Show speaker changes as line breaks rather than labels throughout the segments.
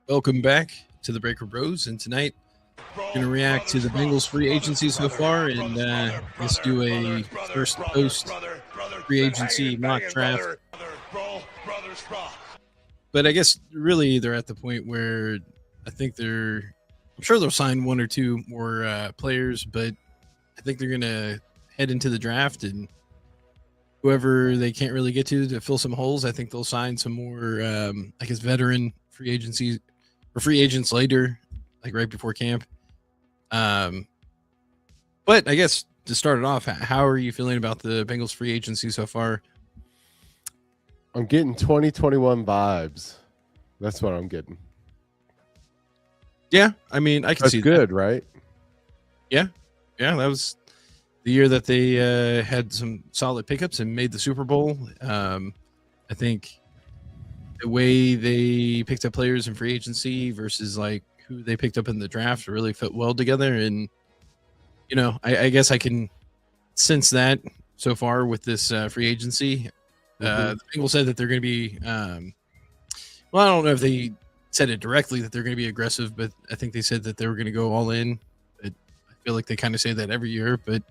Welcome back to the Breaker Bros, and tonight we're going to react to the Bengals free agency so far, and let's do a first post free agency mock draft. But I guess really they're at the point where I think I'm sure they'll sign one or two more players, but I think they're going to head into the draft and whoever they can't really get to fill some holes. I think they'll sign some more, I guess, veteran free agencies or free agents later, like right before camp. But I guess to start it off, how are you feeling about the Bengals free agency so far?
I'm getting 2021 vibes. That's what I'm getting.
Yeah, I mean, I can
That's
see
good,
that.
Right?
Yeah, that was the year that they had some solid pickups and made the Super Bowl. I think the way they picked up players in free agency versus like who they picked up in the draft really fit well together. And, I guess I can sense that so far with this free agency. The Bengals said that they're going to be, well, I don't know if they said it directly that they're going to be aggressive, but I think they said that they were going to go all in. But I feel like they kind of say that every year, but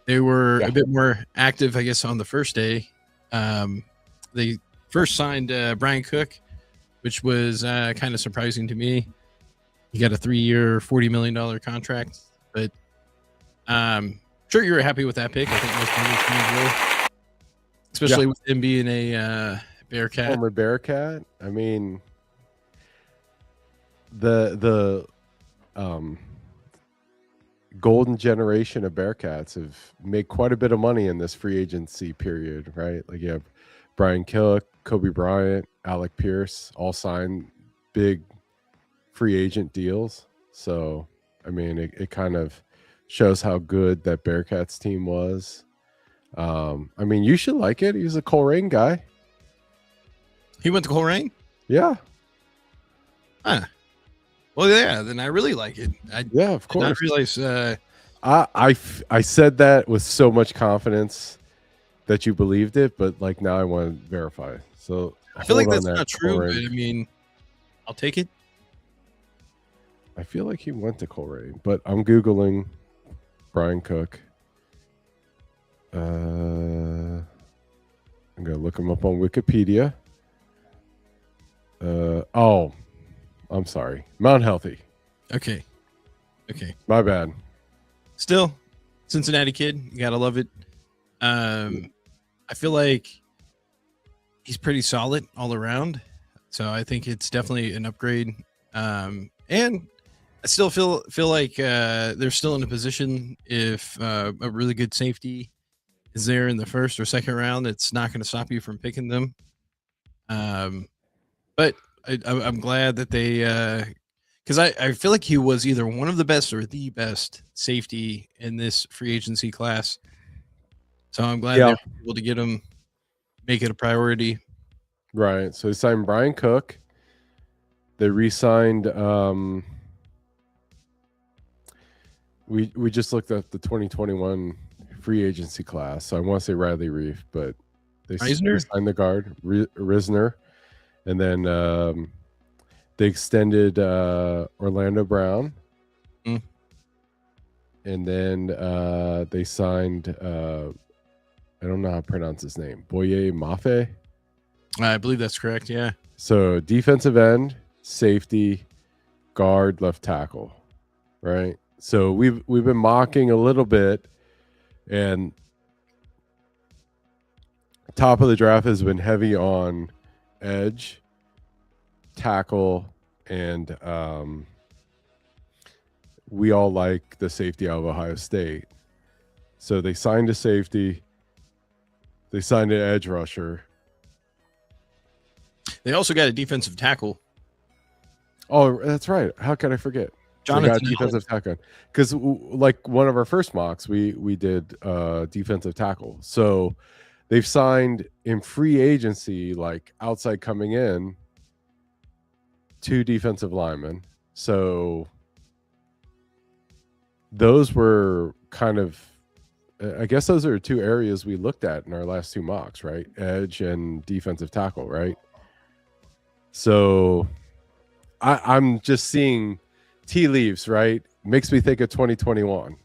they were a bit more active, I guess, on the first day. They first signed Brian Cook, which was kind of surprising to me. He got a 3-year, $40 million contract, but sure you were happy with that pick. I think most Bengals fans were, especially with him being a Bearcat.
Former Bearcat. I mean, the golden generation of Bearcats have made quite a bit of money in this free agency period, right? Like you have Brian Killick, Kobe Bryant, Alec Pierce, all signed big free agent deals. So, I mean, it kind of shows how good that Bearcats team was. I mean, you should like it. He's a Coleraine guy.
He went to Coleraine?
Yeah.
Huh. Well, yeah, then I really like it.
Yeah, of course.
I realize
I said that with so much confidence that you believed it, but like now I want to verify. So
I feel like that's not true, but I mean, I'll take it.
I feel like he went to Coleraine, but I'm Googling Brian Cook. I'm going to look him up on Wikipedia. Oh, I'm sorry. Mount Healthy.
Okay.
My bad.
Still, Cincinnati kid. You got to love it. I feel like he's pretty solid all around. So I think it's definitely an upgrade. And I still feel like they're still in a position if a really good safety is there in the first or second round, it's not going to stop you from picking them. But I'm glad that they, because I feel like he was either one of the best or the best safety in this free agency class. So I'm glad they're able to get him, make it a priority.
Right. So they signed Brian Cook. They re-signed. We just looked at the 2021 free agency class. So I want to say Riley Reef, but they signed the guard Risner, and then they extended Orlando Brown, and then they signed. I don't know how to pronounce his name. Boye Mafe.
I believe that's correct. Yeah.
So defensive end, safety, guard, left tackle, right? So we've been mocking a little bit, and top of the draft has been heavy on edge, tackle, and we all like the safety out of Ohio State. So they signed a safety. They signed an edge rusher.
They also got a defensive tackle.
Oh, that's right. How could I forget?
Jonathan
got defensive tackle. Because like one of our first mocks, we did defensive tackle. So they've signed in free agency, like outside coming in, 2 defensive linemen. So those were kind of, I guess those are 2 areas we looked at in our last 2 mocks, right? Edge and defensive tackle, right? So I'm just seeing tea leaves, right? Makes me think of 2021.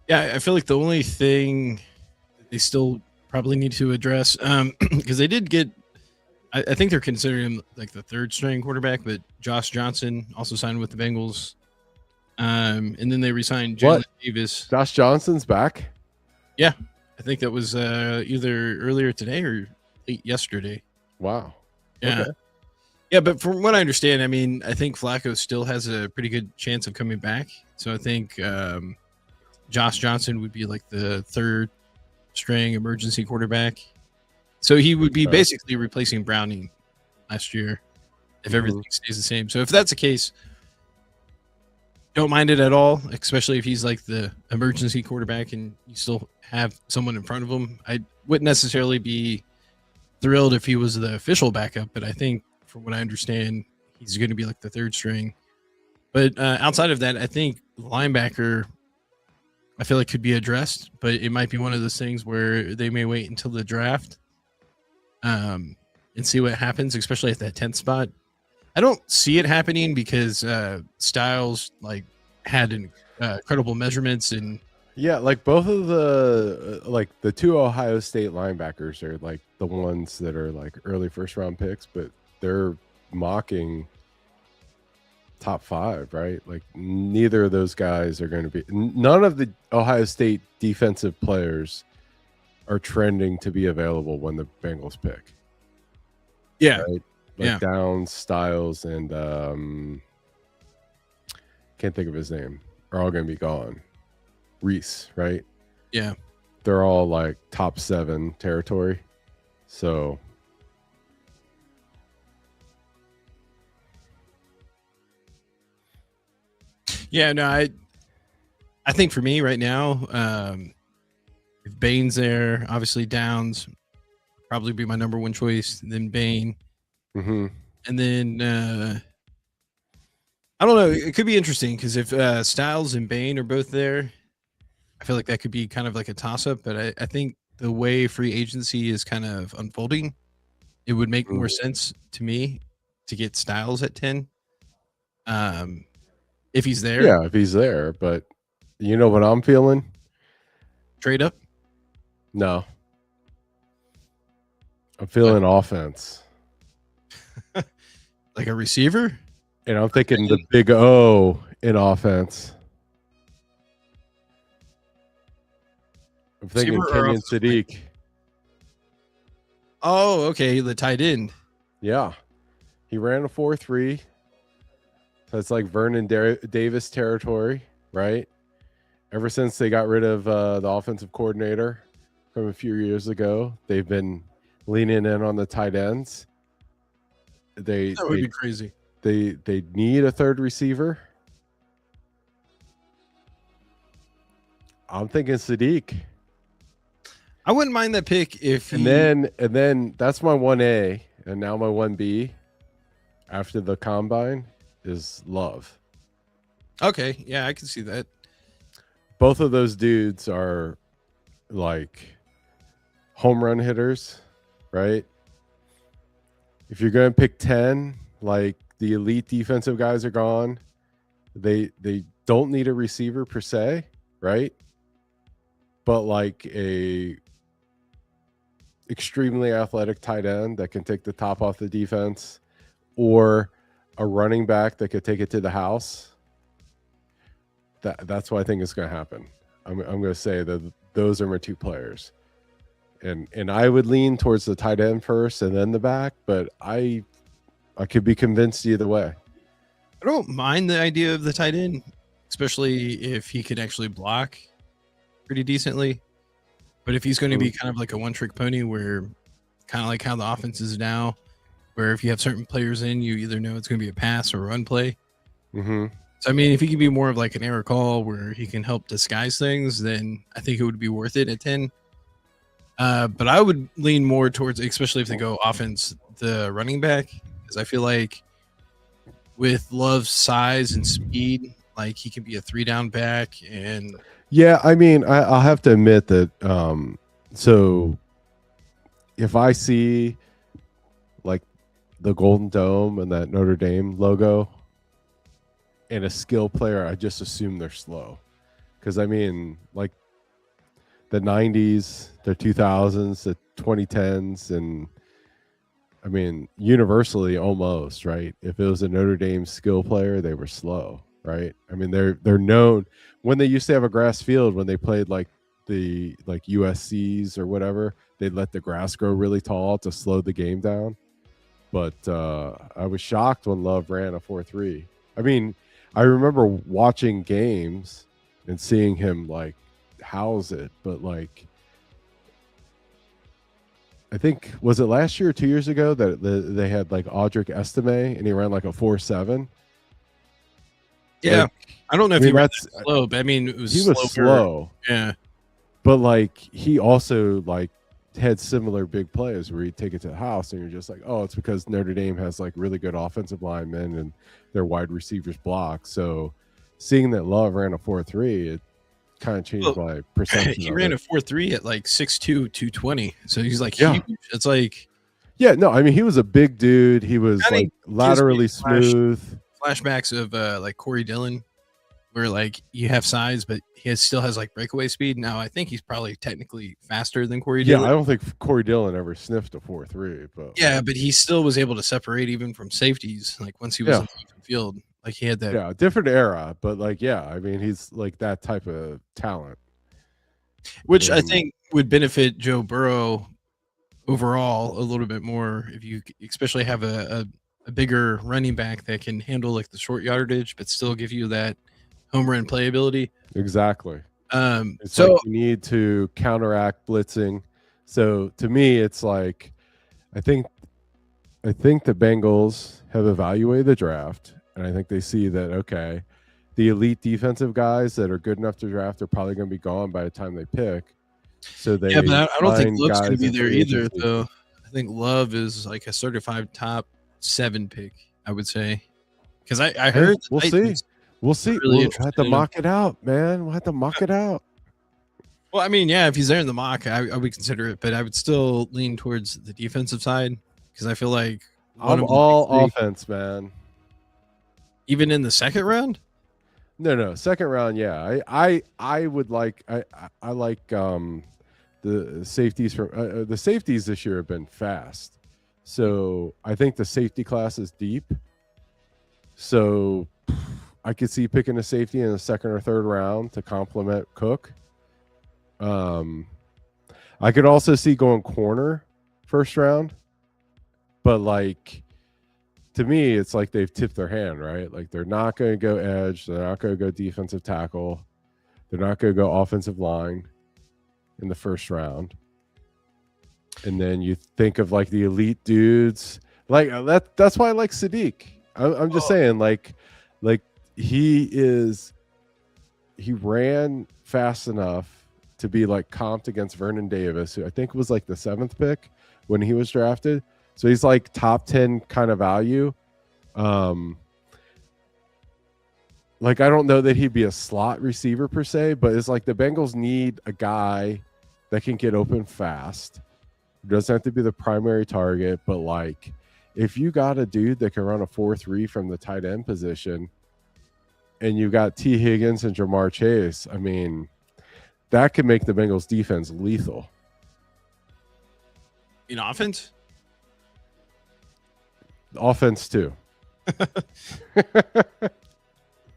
Yeah, I feel like the only thing that they still probably need to address, because they did get, I think they're considering him like the third string quarterback, but Josh Johnson also signed with the Bengals. And then they resigned Jalen
What?
Davis.
Josh Johnson's back?
Yeah, I think that was either earlier today or late yesterday.
Wow.
Yeah.
Okay.
Yeah, but from what I understand, I mean, I think Flacco still has a pretty good chance of coming back. So I think Josh Johnson would be like the third string emergency quarterback. So he would be
Okay.
basically replacing Browning last year if everything stays the same. So if that's the case, don't mind it at all, especially if he's like the emergency quarterback and you still have someone in front of him. I wouldn't necessarily be thrilled if he was the official backup, but I think from what I understand, he's going to be like the third string. But outside of that, I think linebacker, I feel like could be addressed, but it might be one of those things where they may wait until the draft and see what happens, especially at that 10th spot. I don't see it happening because Styles like had incredible measurements and
Yeah, like both of the two Ohio State linebackers are like the ones that are like early first round picks, but they're mocking top 5, right? Like neither of those guys are going to be. None of the Ohio State defensive players are trending to be available when the Bengals pick.
yeah,
Right? Like Downs, Styles, and can't think of his name, are all going to be gone. Reese, right?
yeah.
They're all like top 7 territory. So
Yeah, no, I think for me right now, if Bane's there, obviously Downs probably be my number one choice, then Bane,
mhm.
and then I don't know. It could be interesting because if Styles and Bane are both there, I feel like that could be kind of like a toss up. But I think the way free agency is kind of unfolding, it would make more sense to me to get Styles at 10. If he's there,
Yeah, if he's there, but you know what I'm feeling?
trade up.
No. I'm feeling offense.
Like a receiver?
And I'm thinking the big O in offense. I'm thinking
Receiver or
Kenyon
offensive line?
Sadiq.
Oh, okay. The tight end.
Yeah. He ran a 4.3. That's like Vernon Davis territory, right? Ever since they got rid of the offensive coordinator from a few years ago, they've been leaning in on the tight ends.
That would be crazy.
They need a third receiver. I'm thinking Sadiq.
I wouldn't mind that pick if he.
And then that's my 1A, and now my 1B after the combine is Love.
Okay, yeah, I can see that.
Both of those dudes are like home run hitters, right? If you're going to pick 10, like the elite defensive guys are gone. They don't need a receiver per se, right? But like a extremely athletic tight end that can take the top off the defense, or a running back that could take it to the house. That's what I think is going to happen. I'm going to say that those are my 2 players. And I would lean towards the tight end first and then the back, but I could be convinced either way.
I don't mind the idea of the tight end, especially if he could actually block pretty decently. But if he's going to be kind of like a one-trick pony, where kind of like how the offense is now, where if you have certain players in, you either know it's going to be a pass or run play.
Mm-hmm.
So I mean, if he could be more of like an error call where he can help disguise things, then I think it would be worth it at 10. But I would lean more towards, especially if they go offense, the running back, because I feel like with Love's size and speed, like he can be a 3-down back. And
yeah, I mean, I'll have to admit that. So if I see like the Golden Dome and that Notre Dame logo and a skill player, I just assume they're slow. Because I mean, like the 90s, the 2000s, the 2010s, and I mean, universally almost, right? If it was a Notre Dame skill player, they were slow, right? I mean, they're known when they used to have a grass field when they played like the like USC's or whatever, they'd let the grass grow really tall to slow the game down. But I was shocked when Love ran a 4.3. I mean, I remember watching games and seeing him like house it, but like I think was it last year or 2 years ago that they had like Audric Estime and he ran like a 4.7.
Yeah,
like,
I don't know if he ran that slow, but I mean it was
he was slow.
Yeah,
but like he also like had similar big plays where you take it to the house and you're just like, oh, it's because Notre Dame has like really good offensive linemen and their wide receivers block. So seeing that Love ran a 4.3, it kind of changed my perception.
He ran a 4.3 at like 6'2", 220. So he's like
yeah.
huge. It's like,
yeah, no, I mean he was a big dude. He was like laterally smooth.
Flashbacks of like Corey Dillon, where like you have size, but he still has like breakaway speed. Now I think he's probably technically faster than Corey Dillon.
Yeah, I don't think Corey Dillon ever sniffed a 4.3, but
yeah, but he still was able to separate even from safeties. Like once he was in the open field, like he had that.
Yeah, different era, but like I mean he's like that type of talent,
which I think would benefit Joe Burrow overall a little bit more if you especially have a bigger running back that can handle like the short yardage but still give you that home run playability.
Exactly.
So
like you need to counteract blitzing. So to me, it's like I think the Bengals have evaluated the draft, and I think they see that okay, the elite defensive guys that are good enough to draft are probably going to be gone by the time they pick. So they
but I don't think Love's going to be there either,
agency.
though. I think Love is like a certified top 7 pick, I would say, because I heard
we'll see. We'll see.
Really
we'll have to mock it out, man. We'll have to mock it out.
Well, I mean, yeah, if he's there in the mock, I would consider it, but I would still lean towards the defensive side because I feel like
I'm all offense, man.
Even in the second round?
No, second round, yeah. I would like I like the safeties from the safeties this year have been fast, so I think the safety class is deep. So I could see picking a safety in the second or third round to complement Cook. I could also see going corner first round, but like to me, it's like they've tipped their hand, right? Like they're not going to go edge, they're not going to go defensive tackle, they're not going to go offensive line in the first round. And then you think of like the elite dudes, like that's why I like Sadiq. I'm just saying, like he ran fast enough to be like comped against Vernon Davis, who I think was like the 7th pick when he was drafted. So he's like top 10 kind of value. Like I don't know that he'd be a slot receiver per se, but it's like the Bengals need a guy that can get open fast. It doesn't have to be the primary target, but like if you got a dude that can run a 4.3 from the tight end position and you got T. Higgins and Jamar Chase, I mean, that could make the Bengals defense lethal.
In offense?
Offense too.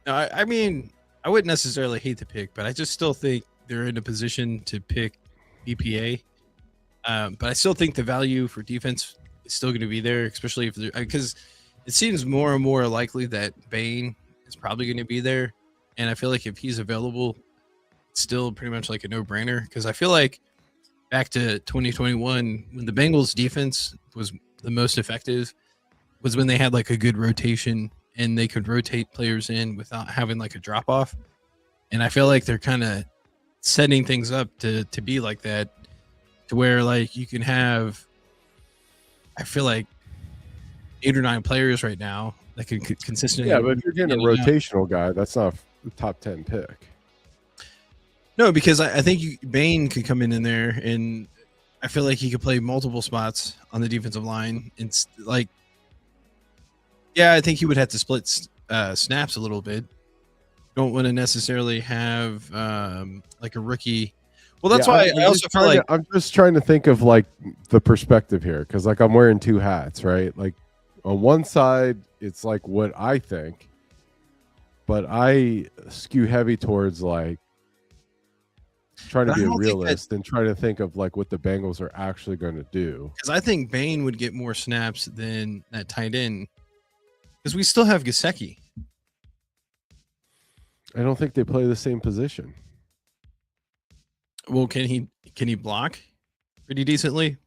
No, I mean, I wouldn't necessarily hate the pick, but I just still think they're in a position to pick BPA. But I still think the value for defense is still going to be there, especially if they're because it seems more and more likely that Bain is probably going to be there. And I feel like if he's available, it's still pretty much like a no-brainer because I feel like back to 2021 when the Bengals defense was the most effective was when they had like a good rotation and they could rotate players in without having like a drop off. And I feel like they're kind of setting things up to be like that, to where like you can have, I feel like 8 or 9 players right now that can consistently.
Yeah, but if you're getting a rotational guy, that's not a top 10 pick.
No, because I think Bain could come in there, and I feel like he could play multiple spots on the defensive line. It's like Yeah, I think he would have to split snaps a little bit. Don't want to necessarily have like a rookie. Well, that's
Yeah,
why I also feel like
I'm just trying to think of like the perspective here, because like I'm wearing two hats, right? Like on one side, it's like what I think, but I skew heavy towards like trying to
but I
be a
don't think that
realist and try to think of like what the Bengals are actually going to do.
because I think Bain would get more snaps than that tight end because we still have Gasecki.
I don't think they play the same position.
Well, can he block pretty decently?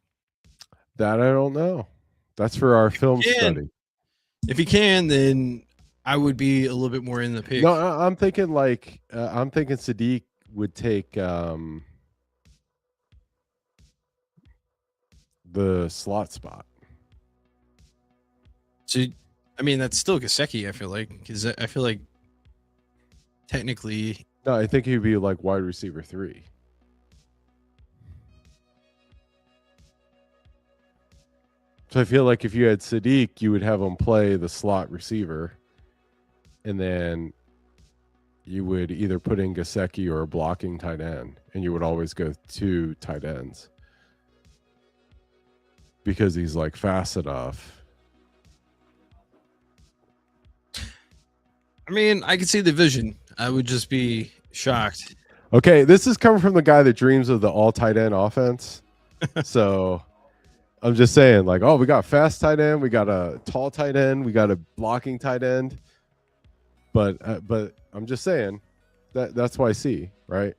That I don't know. That's for our film
Can
study.
if he can, then I would be a little bit more in the pick.
No, I'm thinking like I'm thinking Sadiq would take the slot spot.
So, I mean, that's still Gasecki. I feel like because I feel like technically,
No, I think he'd be like wide receiver 3. So I feel like if you had Sadiq, you would have him play the slot receiver, and then you would either put in Gasecki or a blocking tight end, and you would always go 2 tight ends because he's like fast enough.
I mean, I could see the vision. I would just be shocked.
Okay, this is coming from the guy that dreams of the all tight end offense. So I'm just saying, like, oh, we got fast tight end, we got a tall tight end, we got a blocking tight end. But I'm just saying that's what I see, right?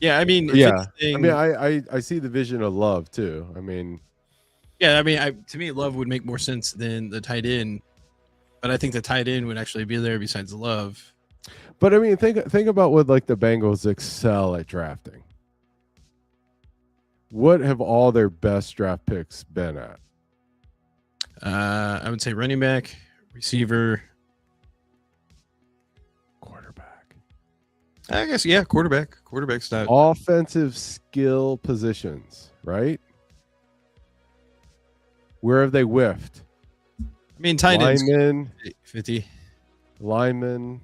Yeah, I mean, if
Yeah.
anything,
I mean, I see the vision of Love too. I mean,
yeah, I mean, to me, Love would make more sense than the tight end. But I think the tight end would actually be there besides Love.
but I mean, think about what like the Bengals excel at drafting. What have all their best draft picks been at?
I would say running back, receiver,
Quarterback.
I guess, yeah, quarterback. Quarterback's not.
Offensive skill positions, right? Where have they whiffed?
I mean, tight ends,
Linemen,
50.
linemen,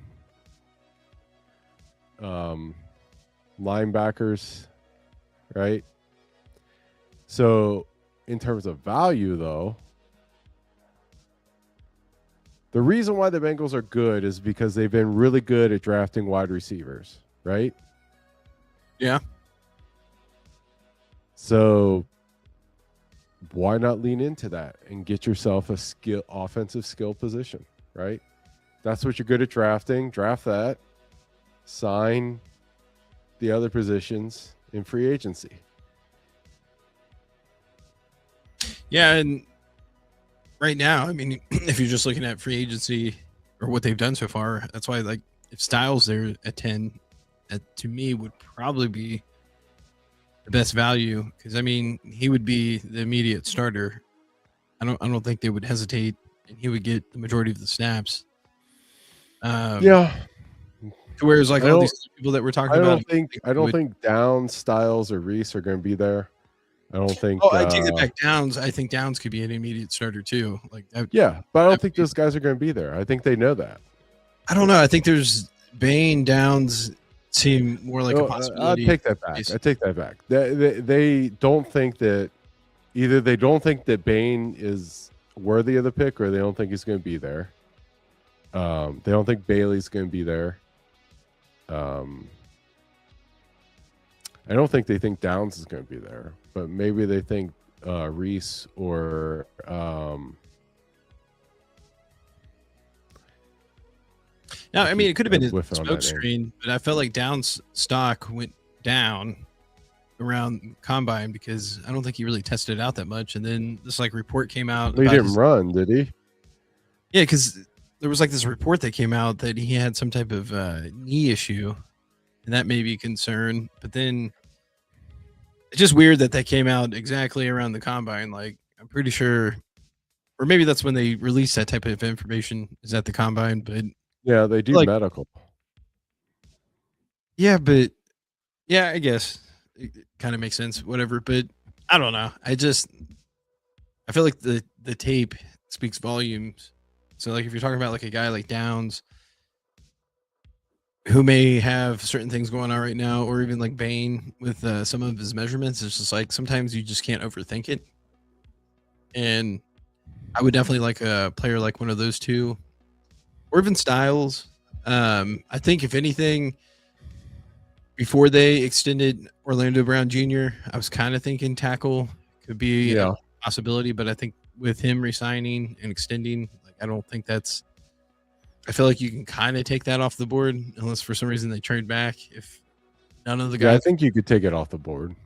linebackers, right? So, in terms of value, though, the reason why the Bengals are good is because they've been really good at drafting wide receivers, right?
Yeah.
So, why not lean into that and get yourself a offensive skill position, right? That's what you're good at drafting. Draft that. Sign the other positions in free agency.
Yeah, and right now, I mean, if you're just looking at free agency or what they've done so far, that's why like if Styles there at 10, that to me would probably be the best value because I mean he would be the immediate starter. I don't think they would hesitate, and he would get the majority of the snaps.
Yeah.
Whereas like all these people that we're talking about,
I don't think Downs, Styles, or Reese are going to be there. I don't think.
Oh, I take it back. Downs. I think Downs could be an immediate starter too. Like that,
yeah, but I don't think those guys are going to be there. I think they know that.
I don't know. I think there's Bain, Downs seem more like a possibility.
I take that back. I take that back. They don't think that either they don't think that Bain is worthy of the pick, or they don't think he's going to be there. They don't think Bailey's going to be there. I don't think they think Downs is going to be there, but maybe they think Reese or
now, I mean, it could have been a smoke screen, but I felt like Downs' stock went down around combine because I don't think he really tested it out that much. And then this like report came out.
He didn't run, did he?
Yeah, because there was like this report that came out that he had some type of knee issue, and that may be a concern. But then it's just weird that came out exactly around the combine. Like I'm pretty sure, or maybe that's when they released that type of information is at the combine. But
yeah, they do like, medical.
Yeah, but yeah, I guess it kind of makes sense. Whatever, but I don't know. I feel like the tape speaks volumes. So like if you're talking about like a guy like Downs who may have certain things going on right now, or even like Bane with some of his measurements, it's just like sometimes you just can't overthink it. And I would definitely like a player like one of those two, or even Styles. I think if anything, before they extended Orlando Brown Jr., I was kind of thinking tackle could be a possibility, but I think with him resigning and extending, like I don't think that's. I feel like you can kind of take that off the board unless for some reason they trade back. If none of the guys,
I think you could take it off the board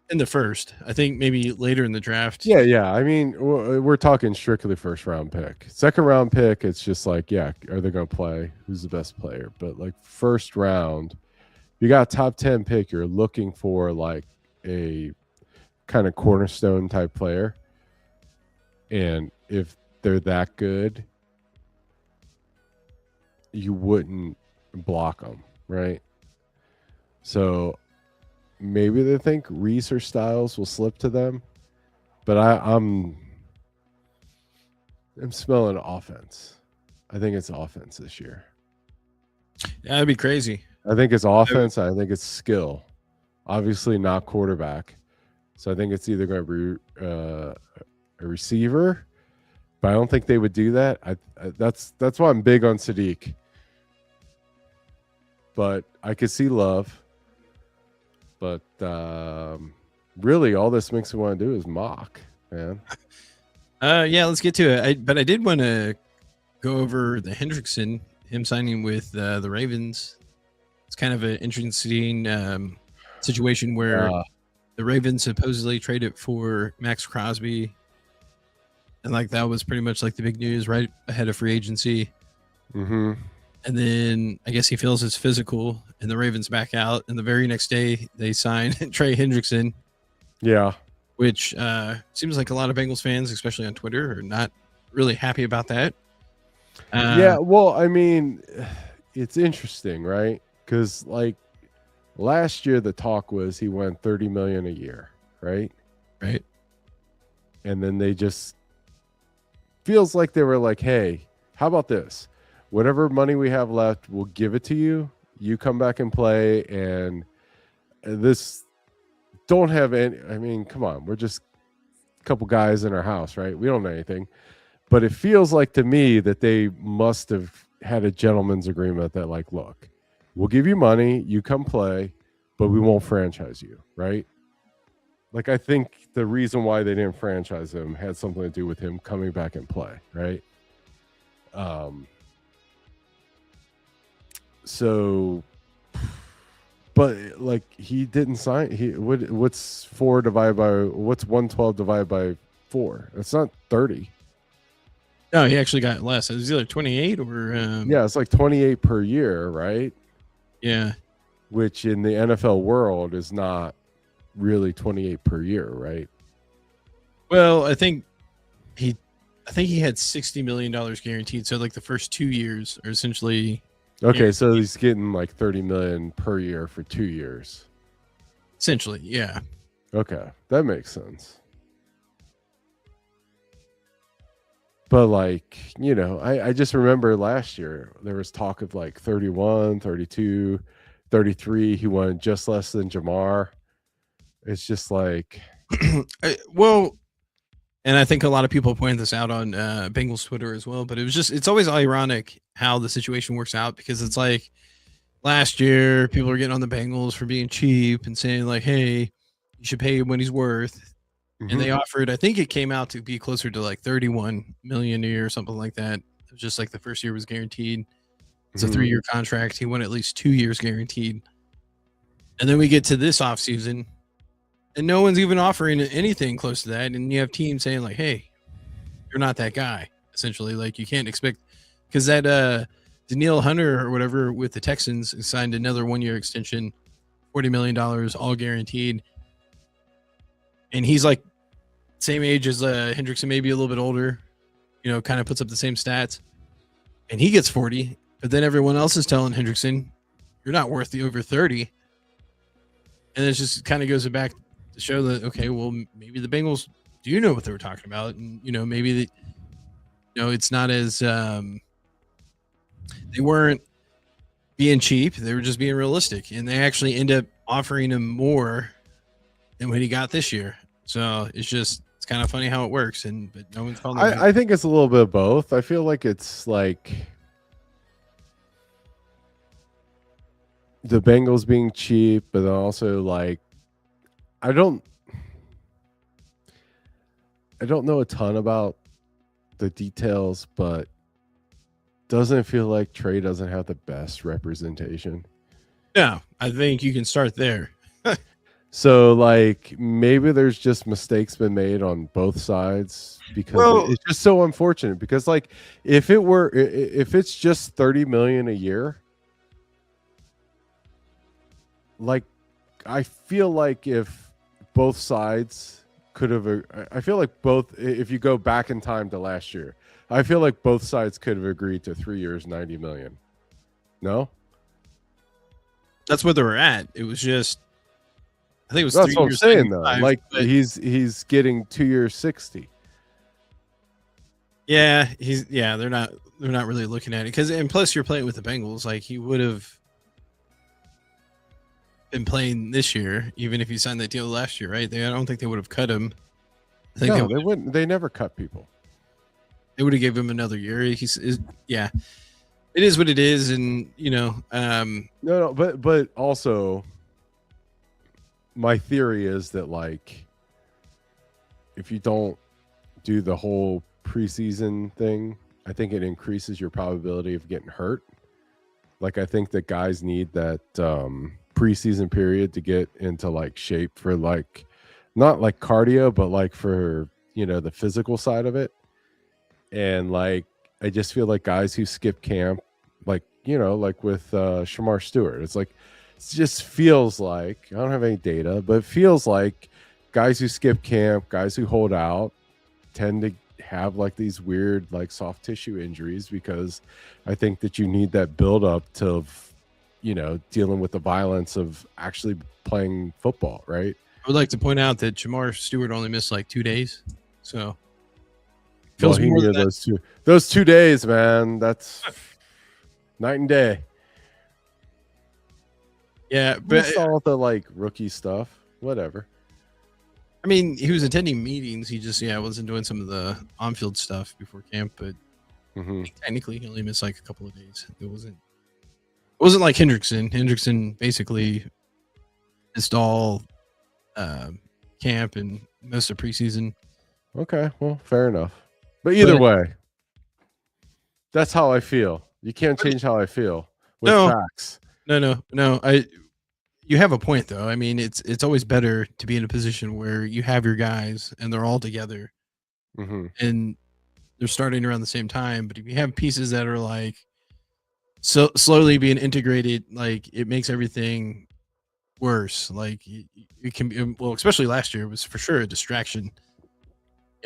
in the first. I think maybe later in the draft.
Yeah. I mean, we're talking strictly first round pick. Second round pick, it's just like, yeah, are they going to play? Who's the best player? But like first round, you got a top 10 pick. You're looking for like a kind of cornerstone type player, and if they're that good, you wouldn't block them, right? So maybe they think Reese or Styles will slip to them, but I'm smelling offense. I think it's offense this year.
Yeah, that'd be crazy.
I think it's offense. I think it's skill. Obviously not quarterback. So I think it's either going to be a receiver, but I don't think they would do that. That's why I'm big on Sadiq. But I could see Love. But really, all this makes me want to do is mock, man.
Yeah, let's get to it. But I did want to go over the Hendrickson, him signing with the Ravens. It's kind of an interesting situation where the Ravens supposedly traded for Max Crosby, and like that was pretty much like the big news right ahead of free agency.
Mm-hmm.
And then I guess he feels his physical, and the Ravens back out. And the very next day, they signed Trey Hendrickson.
Yeah.
Which seems like a lot of Bengals fans, especially on Twitter, are not really happy about that.
Yeah, well, I mean, it's interesting, right? Because like last year, the talk was he went $30 million a year, right?
Right.
And then they just feels like they were like, hey, how about this? Whatever money we have left, we'll give it to you. You come back and play, and this don't have any. I mean, come on, we're just a couple guys in our house, right? We don't know anything, but it feels like to me that they must have had a gentleman's agreement that, like, look, we'll give you money, you come play, but we won't franchise you, right? Like, I think the reason why they didn't franchise him had something to do with him coming back and play, right? So, but like he didn't sign. What's 112 divided by 4? It's not 30.
No, he actually got less. It was either 28 or
yeah, it's like 28 per year, right?
Yeah,
which in the NFL world is not really 28 per year, right?
Well, I think he had $60 million guaranteed. So like the first 2 years are essentially.
Okay, so he's getting like 30 million per year for 2 years.
Essentially, yeah.
Okay, that makes sense. But like, you know, I just remember last year there was talk of like 31, 32, 33. He wanted just less than Jamar. It's just like,
well, and I think a lot of people point this out on Bengals Twitter as well, but it's always ironic how the situation works out, because it's like last year people were getting on the Bengals for being cheap and saying like, hey, you should pay him what he's worth. And they offered, I think it came out to be closer to like 31 million a year or something like that. It was just like the first year was guaranteed. It's a 3-year contract. He won at least 2 years guaranteed. And then we get to this offseason, and no one's even offering anything close to that. And you have teams saying like, hey, you're not that guy. Essentially, like you can't expect, because that Danielle Hunter or whatever with the Texans signed another 1-year extension, $40 million, all guaranteed. And he's like same age as Hendrickson, maybe a little bit older, you know, kind of puts up the same stats. And he gets 40, but then everyone else is telling Hendrickson, you're not worth the over 30. And it just kind of goes back to show that, okay, well, maybe the Bengals do know what they were talking about. And, you know, maybe It's not as they weren't being cheap; they were just being realistic, and they actually end up offering him more than what he got this year. So it's kind of funny how it works, but no one's calling them.
I think it's a little bit of both. I feel like it's like the Bengals being cheap, but then also like I don't know a ton about the details, but doesn't it feel like Trey doesn't have the best representation?
No, I think you can start there.
So like maybe there's just mistakes been made on both sides because it's just so unfortunate because like if it's just 30 million a year, like I feel like if both sides could have, I feel like both, if you go back in time to last year, I feel like both sides could have agreed to 3 years, 90 million. No?
That's where they were at. It was just, I think it was
That's
3
what I'm
years.
saying though. Like he's getting 2 years 60.
Yeah, they're not really looking at it and plus you're playing with the Bengals. Like he would have been playing this year, even if he signed that deal last year, right? I don't think they would have cut him.
I think they wouldn't. They never cut people.
They would have gave him another year. Yeah, it is what it is, and
no, but also, my theory is that like, if you don't do the whole preseason thing, I think it increases your probability of getting hurt. Like I think that guys need that preseason period to get into like shape for like not like cardio, but like for the physical side of it. And like I just feel like guys who skip camp, like like with Shamar Stewart, it's like it just feels like I don't have any data, but it feels like guys who skip camp, guys who hold out, tend to have like these weird like soft tissue injuries because I think that you need that build up to dealing with the violence of actually playing football, right?
I would like to point out that Jamar Stewart only missed like 2 days, so
well, he needed those 2 days, man. That's night and day.
Yeah, but
all the like rookie stuff, whatever.
I mean, he was attending meetings. He just wasn't doing some of the on-field stuff before camp, but technically he only missed like a couple of days. It wasn't like Hendrickson. Hendrickson basically missed all camp and most of preseason.
Okay, well, fair enough. But either way, that's how I feel. You can't change how I feel with facts.
No. You have a point though. I mean, it's always better to be in a position where you have your guys and they're all together, and they're starting around the same time. But if you have pieces that are like so slowly being integrated, like it makes everything worse. Like it can be, well, especially last year, it was for sure a distraction.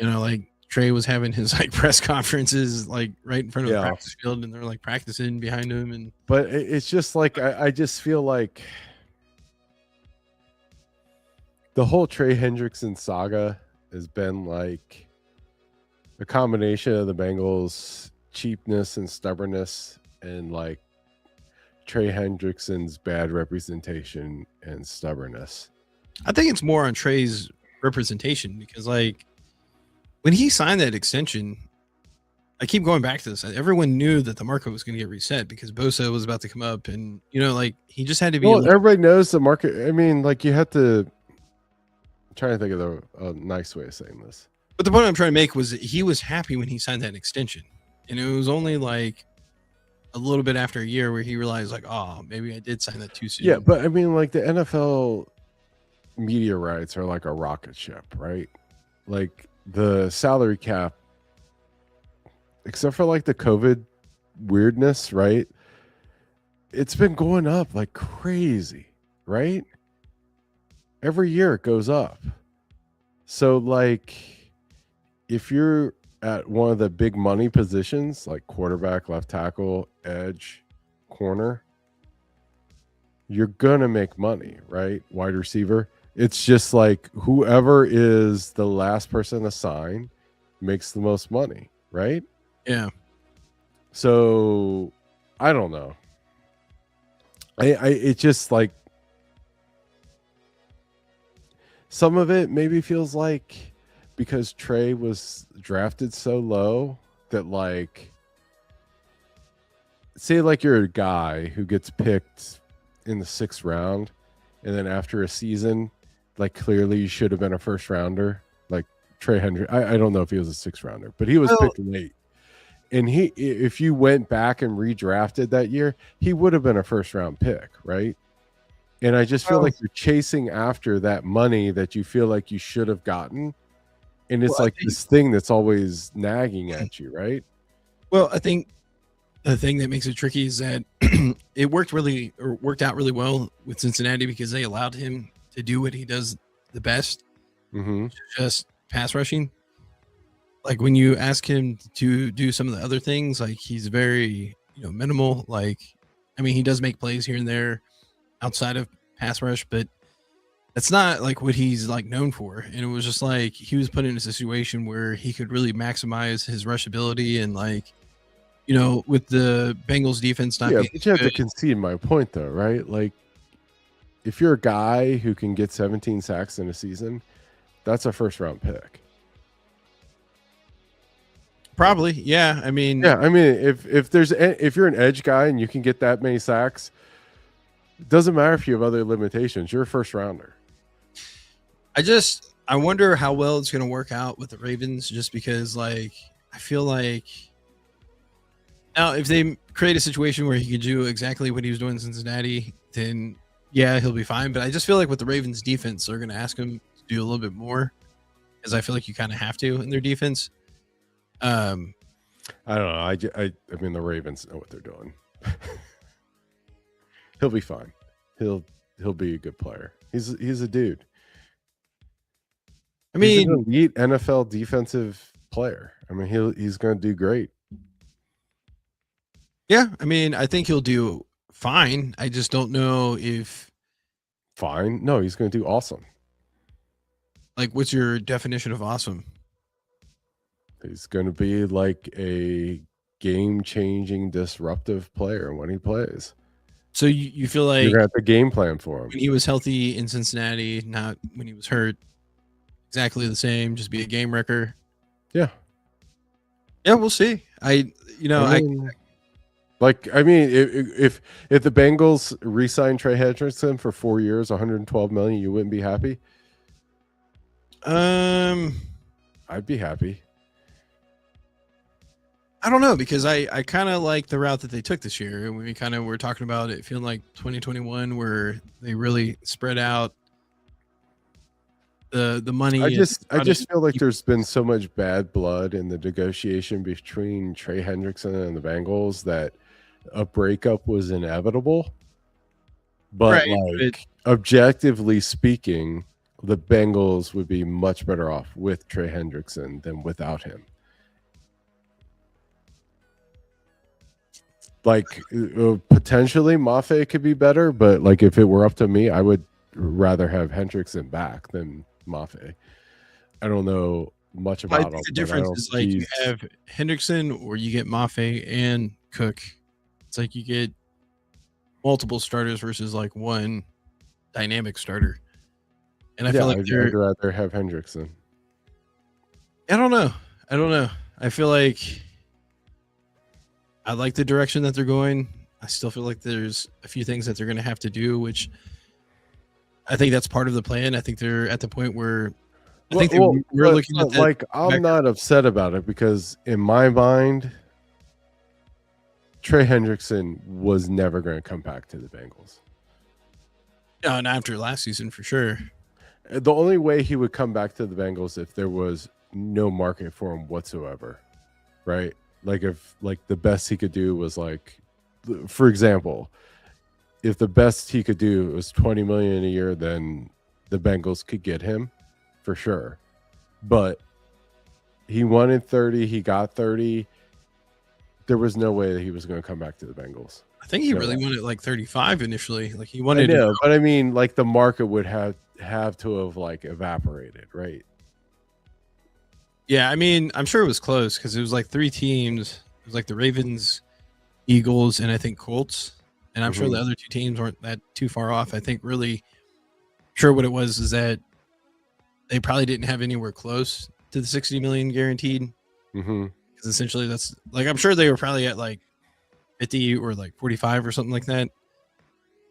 Like Trey was having his like press conferences like right in front of the practice field, and they're like practicing behind him.
But it's just like I just feel like the whole Trey Hendrickson saga has been like a combination of the Bengals' cheapness and stubbornness, and like Trey Hendrickson's bad representation and stubbornness.
I think it's more on Trey's representation because like when he signed that extension, I keep going back to this. Everyone knew that the market was going to get reset because Bosa was about to come up, and like he just had to be.
Well, everybody knows the market. I mean, like you had to. I'm trying to think of a nice way of saying this.
But the point I'm trying to make was that he was happy when he signed that extension, and it was only like a little bit after a year where he realized, like, oh, maybe I did sign that too soon.
Yeah, but I mean, like the NFL media rights are like a rocket ship, right? Like the salary cap, except for like the COVID weirdness, right? It's been going up like crazy, right? Every year it goes up. So like if you're at one of the big money positions like quarterback, left tackle, edge, corner, you're gonna make money, right? Wide receiver. It's just like whoever is the last person to sign makes the most money, right?
Yeah.
So I don't know. It just like some of it maybe feels like because Trey was drafted so low that like say like you're a guy who gets picked in the 6th round and then after a season like clearly you should have been a first rounder like Trey Hendrick. I don't know if he was a 6th rounder, but he was
Well,
picked late. And he if you went back and redrafted that year, he would have been a first round pick, right? And I just feel
well,
like you're chasing after that money that you feel like you should have gotten. And it's
I
like
think,
this thing that's always nagging at you, right?
I think the thing that makes it tricky is that it worked out really well with Cincinnati because they allowed him to do what he does the best,
Mm-hmm.
just pass rushing. Like when you ask him to do some of the other things, like he's very, minimal. Like, I mean, he does make plays here and there outside of pass rush, but that's not like what he's like known for. And it was just like he was put in a situation where he could really maximize his rush ability and like, with the Bengals defense not
Yeah,
being
but you have to
good.
concede my point though, right? Like if you're a guy who can get 17 sacks in a season, that's a first round pick.
Probably, yeah. I mean,
Yeah, I mean if you're an edge guy and you can get that many sacks, it doesn't matter if you have other limitations. You're a first rounder.
I wonder how well it's going to work out with the Ravens, just because like I feel like now if they create a situation where he could do exactly what he was doing in Cincinnati, then yeah, he'll be fine. But I just feel like with the Ravens defense, they're going to ask him to do a little bit more, because I feel like you kind of have to in their defense.
I don't know. I mean the Ravens know what they're doing. He'll be fine. He'll be a good player. He's a dude.
I
He's
mean,
an elite NFL defensive player. I mean he's going to do great.
yeah, I mean, I think he'll do fine. I just don't know if
Fine. No, he's going to do awesome.
like what's your definition of awesome?
He's going to be like a game-changing, disruptive player when he plays.
So you feel like
You're going to have to game plan for him.
when he was healthy in Cincinnati, not when he was hurt, exactly the same, just be a game wrecker.
Yeah.
Yeah, we'll see. I
mean, if the Bengals re-signed Trey Hendrickson for 4 years, 112 million, you wouldn't be happy? I'd be happy.
I don't know, because I kind of like the route that they took this year. We kind of were talking about it feeling like 2021, where they really spread out the money.
I just feel like there's been so much bad blood in the negotiation between Trey Hendrickson and the Bengals that a breakup was inevitable. But
right.
objectively speaking, the Bengals would be much better off with Trey Hendrickson than without him. Like potentially Mafe could be better, but like if it were up to me, I would rather have Hendrickson back than Mafe. I don't know much
I
about him.
think the difference is like you have Hendrickson or you get Mafe and Cook. It's like you get multiple starters versus like one dynamic starter. And I feel like
I'd rather have Hendrickson.
I don't know. I feel like I like the direction that they're going. I still feel like there's a few things that they're going to have to do, which I think that's part of the plan. I think they're at the point where we're looking at
like I'm not upset about it because in my mind, Trey Hendrickson was never going to come back to the Bengals.
No, not after last season for sure.
The only way he would come back to the Bengals if there was no market for him whatsoever, right? Like if like the best he could do was like, for example, if the best he could do was 20 million a year, then the Bengals could get him for sure. But he wanted 30, he got 30. There was no way that he was going to come back to the Bengals.
I think he really wanted like 35 initially. Like he wanted
but I mean like the market would have to have like evaporated, right?
Yeah, I mean, I'm sure it was close because it was like 3 teams was like the Ravens, Eagles, and I think Colts. And I'm sure the
Mhm.
other two teams weren't that too far off. I think really sure what it was is that they probably didn't have anywhere close to the 60 million guaranteed.
Mhm.
Because essentially that's like I'm sure they were probably at like 50 or like 45 or something like that.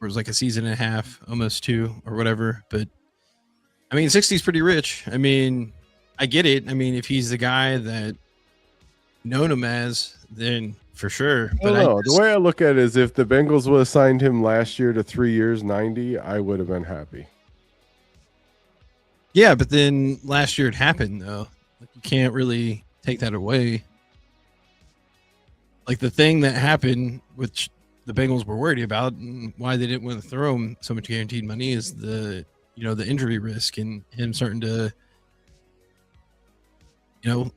Or it was like a season and a half, almost two or whatever. But I mean, 60 is pretty rich. I mean, I get it. I mean, if he's the guy that known him as, then for sure.
I
But
don't
I
know. The
just,
way I look at it is if the Bengals would have signed him last year to 3 years, 90, I would have been happy.
yeah, but then last year it happened though. Like you can't really take that away. Like the thing that happened, which the Bengals were worried about, and why they didn't want to throw him so much guaranteed money, is the injury risk and him starting to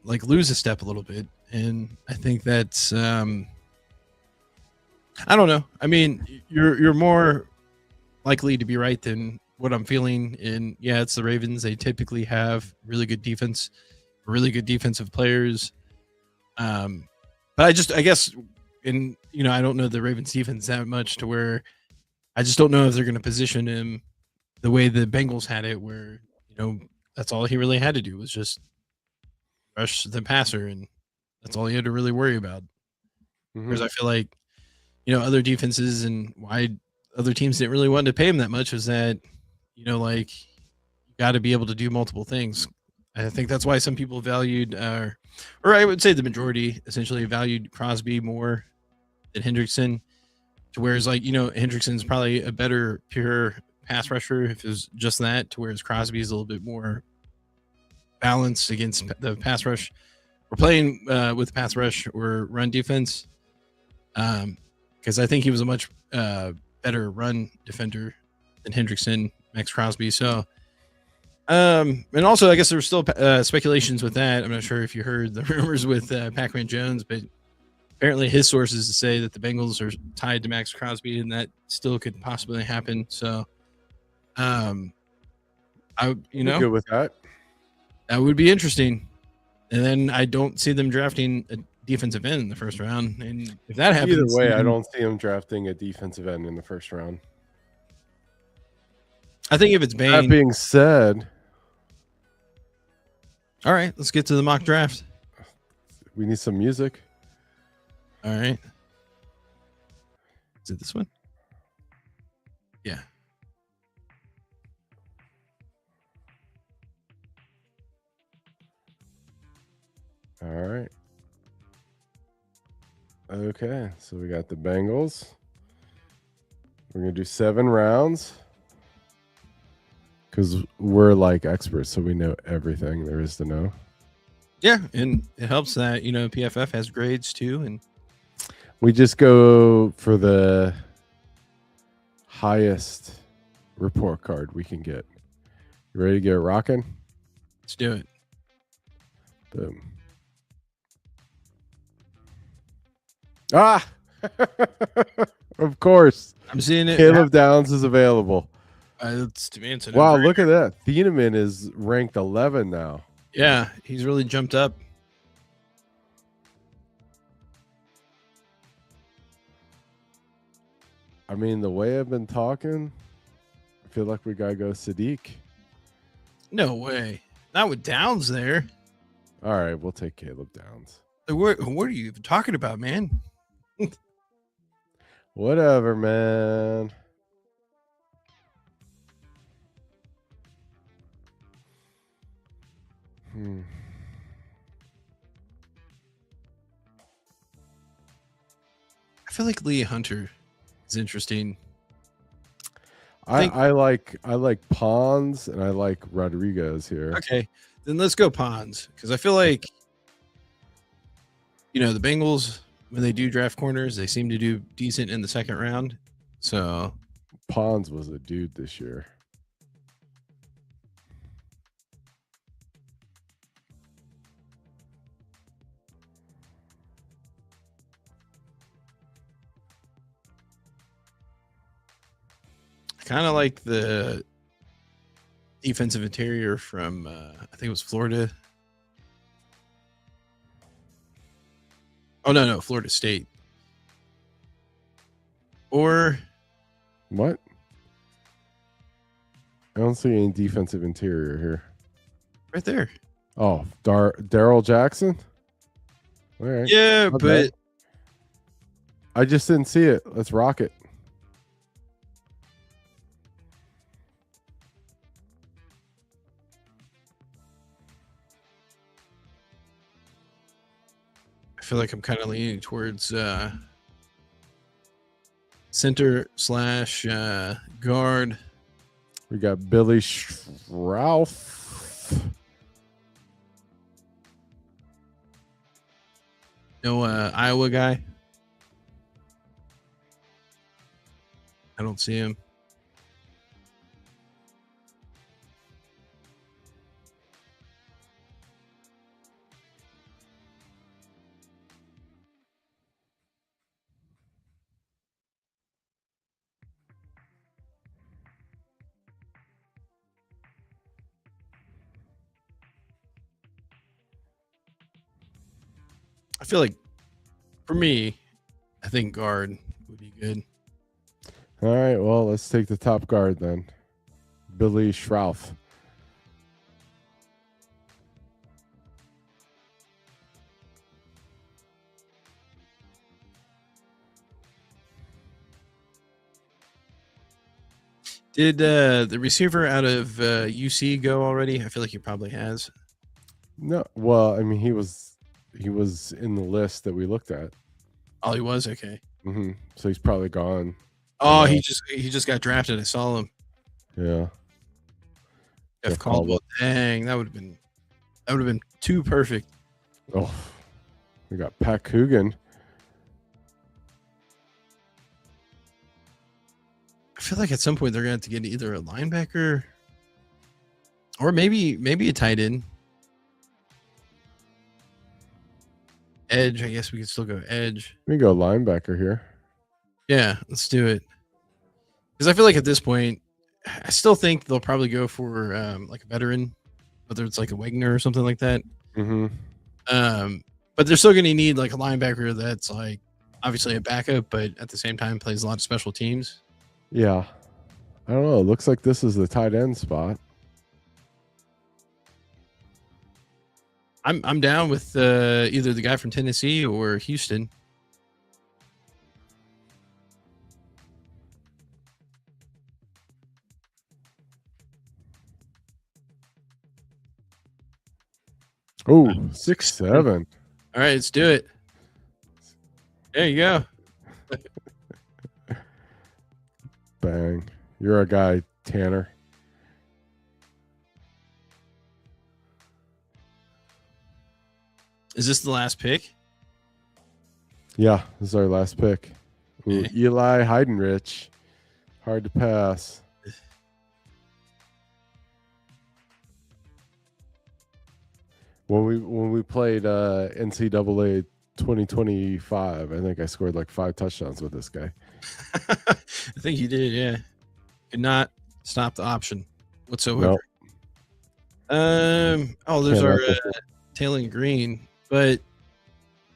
like lose a step a little bit. And I think that's I don't know. I mean, you're more likely to be right than what I'm feeling. And yeah, it's the Ravens. They typically have really good defense, really good defensive players. But I guess, and I don't know the Ravens defense that much to where I just don't know if they're going to position him the way the Bengals had it, where that's all he really had to do was just rush the passer, and that's all he had to really worry about. Whereas
Mhm.
I feel like other defenses and why other teams didn't really want to pay him that much was that like you got to be able to do multiple things. I think that's why some people valued, or I would say the majority essentially valued Crosby more than Hendrickson. To whereas like Hendrickson's probably a better pure pass rusher if it was just that. To whereas Crosby is a little bit more balanced against the pass rush. We're playing with pass rush or run defense because I think he was a much better run defender than Hendrickson, Max Crosby. So, and also I guess there were still speculations with that. I'm not sure if you heard the rumors with Pac-Man Jones, but apparently his sources say that the Bengals are tied to Max Crosby, and that still could possibly happen. So, um, I
I'm good with that.
that would be interesting. And then I don't see them drafting a defensive end in the first round. And if that
Either
happens,
way, I
then
don't see him drafting a defensive end in the first round.
I think if it's
That
Bain,
being said,
all right, let's get to the mock draft.
we need some music.
All right. Is it this one? Yeah.
All right. Okay, so we got the Bengals. We're going to do 7 rounds because we're like experts, so we know everything there is to know.
Yeah. And it helps that, PFF has grades too. And
We just go for the highest report card we can get. You ready to get rocking?
let's do it.
Boom. Ah! Of course.
I'm seeing it.
Caleb Downs is available.
It's, to me, it's a
Wow,
no-brainer.
look at that. Thieneman is ranked 11 now.
Yeah. He's really jumped up.
I mean, the way I've been talking, I feel like we got to go Sadiq.
No way. Not with Downs there.
All right, we'll take Caleb Downs.
What are you even talking about, man?
Whatever, man.
I feel like Lee Hunter is interesting.
I like Pons and I like Rodriguez here.
Okay, then let's go Pons because I feel like the Bengals when they do draft corners, they seem to do decent in the second round. So
Pons was a dude this year.
I kind of like the defensive interior from I think it was Florida. Oh no, Florida State. Or
What? I don't see any defensive interior here.
right there.
Oh, Daryl Jackson? All right.
Yeah,
Not
but
bad. I just didn't see it. Let's rock it.
I feel like I'm kind of leaning towards center / guard.
We got Billy Schrauff.
No Iowa guy. I don't see him. I feel like for me, I think guard would be good.
All right. Well, let's take the top guard then. Billy Schrauff.
Did the receiver out of UC go already? I feel like he probably has.
No, well, I mean, he was in the list that we looked at.
Oh, he was okay.
So he's probably gone.
Oh, he just got drafted. I saw him.
Yeah.
Jeff Caldwell. Dang, that would have been too perfect.
Oh, we got Pat Coogan.
I feel like at some point they're gonna have to get either a linebacker or maybe a tight end. Edge, I guess we could still go edge.
We can go linebacker here.
Yeah, let's do it. Because I feel like at this point, I still think they'll probably go for like a veteran, whether it's like a Wagner or something like that. But they're still going to need like a linebacker that's like obviously a backup, but at the same time plays a lot of special teams.
Yeah. I don't know. It looks like this is the tight end spot.
I'm down with either the guy from Tennessee or Houston.
Oh, 6'7".
All right, let's do it. There you go.
Bang. You're a guy, Tanner.
Is this the last pick?
Yeah, this is our last pick. Ooh, Eli Heidenrich. Hard to pass. When we played NCAA 2025, I think I scored like 5 touchdowns with this guy.
I think you did, yeah. Could not stop the option whatsoever.
Nope.
There's our Taylor Green, but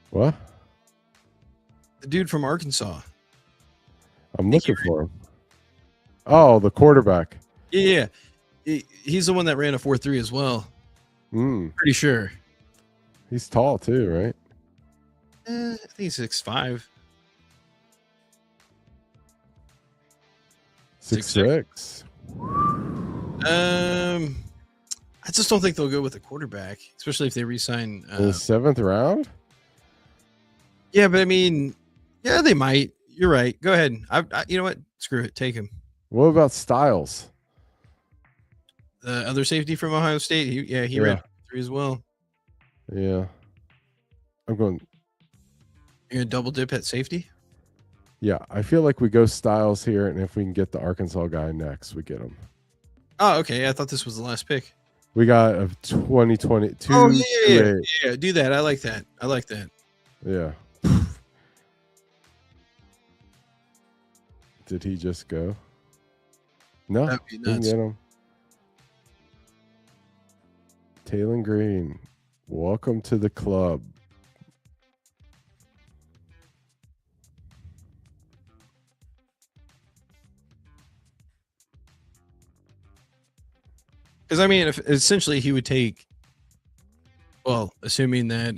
what?
The dude from Arkansas.
I'm looking for him. Oh, the quarterback.
Yeah. He's the one that ran a 4.3 as well. Pretty sure.
He's tall too, right?
I think he's 6'5".
6'6".
I just don't think they'll go with a quarterback, especially if they re-sign
in the 7th round.
Yeah, but I mean, yeah, they might. You're right. Go ahead. I you know what? Screw it. Take him.
What about Styles?
The other safety from Ohio State. He ran 3 as well.
Yeah. I'm going.
You're gonna double dip at safety?
Yeah, I feel like we go Styles here, and if we can get the Arkansas guy next, we get him.
Oh, okay. I thought this was the last pick.
We got a 2022.
Oh yeah. Do that. I like that.
Yeah. Did he just go? No,
That'd be
didn't
nuts.
get him. Taylor Green, welcome to the club.
Because I mean, if essentially he would take, well, assuming that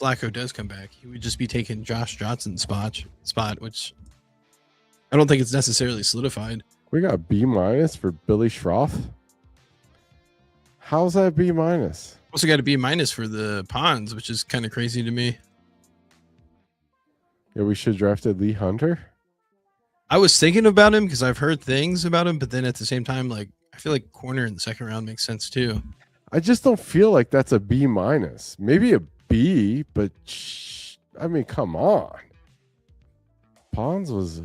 Flacco does come back, he would just be taking Josh Johnson's spot, which I don't think it's necessarily solidified.
We got B- for Billy Schroff. How's that B-?
Also got a B- for the Ponds, which is kind of crazy to me.
Yeah, we should drafted Lee Hunter.
I was thinking about him because I've heard things about him, but then at the same time, like I feel like corner in the second round makes sense too.
I just don't feel like that's a B-. Maybe a B, but I mean, come on. Ponds was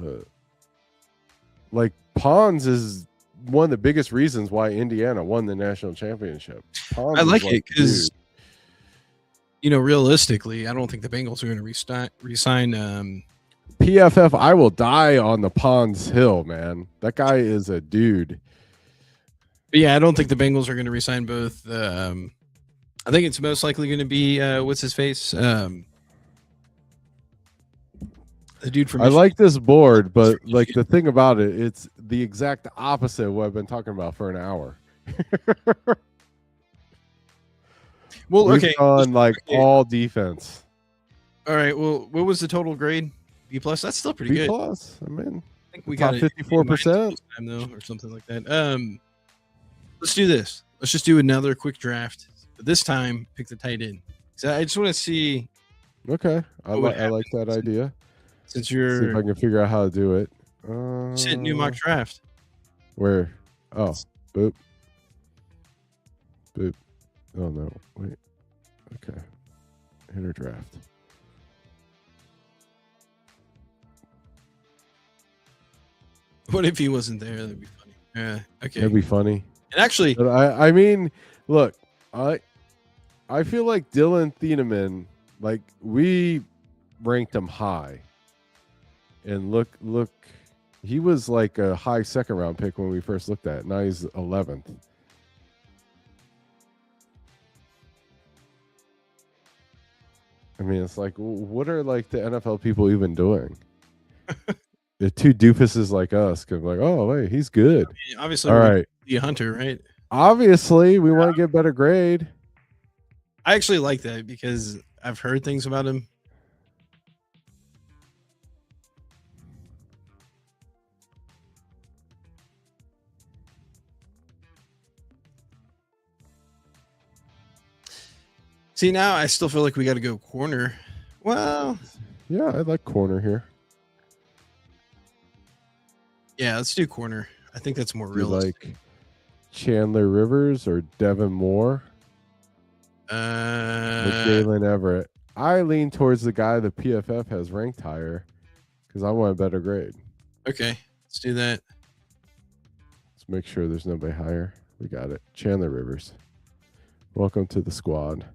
Ponds is one of the biggest reasons why Indiana won the national championship. Ponds
I like it because, realistically, I don't think the Bengals are going to resign.
PFF, I will die on the Ponds Hill, man. That guy is a dude.
But yeah, I don't think the Bengals are going to resign both. I think it's most likely going to be what's his face, the dude from.
I like this board, but like the thing about it, it's the exact opposite of what I've been talking about for an hour.
Well,
We've
okay,
gone all defense.
All right. Well, what was the total grade? B plus. That's still pretty
B
good.
plus. I mean,
I think we
top
got
54%
though, or something like that. Let's do this. Let's just do another quick draft. But this time, pick the tight end. So I just want to see.
Okay, I like that idea.
Since
See
you're
if I can figure out how to do it.
hit new mock draft.
Where? Oh, boop. Boop. Oh no. Wait. Okay. Enter draft.
What if he wasn't there? That'd be funny. Yeah. Okay.
That'd be funny.
And actually,
But I mean, look, I feel like Dylan Thieneman, like we ranked him high. And look, he was like a high second round pick when we first looked at it. Now he's 11th. I mean, it's like, what are like the NFL people even doing? The two doofuses like us could be like, oh, wait, he's good.
obviously,
All
we're
right.
be a hunter, right?
Obviously, we want to get better grade.
I actually like that because I've heard things about him. See, now I still feel like we got to go corner. Well,
yeah, I like corner here.
Yeah, let's do corner. I think that's more
You
realistic.
like Chandler Rivers or Devin Moore or Jalen Everett? I lean towards the guy the PFF has ranked higher because I want a better grade.
Okay, let's do that.
Let's make sure there's nobody higher. We got it. Chandler Rivers. Welcome to the squad.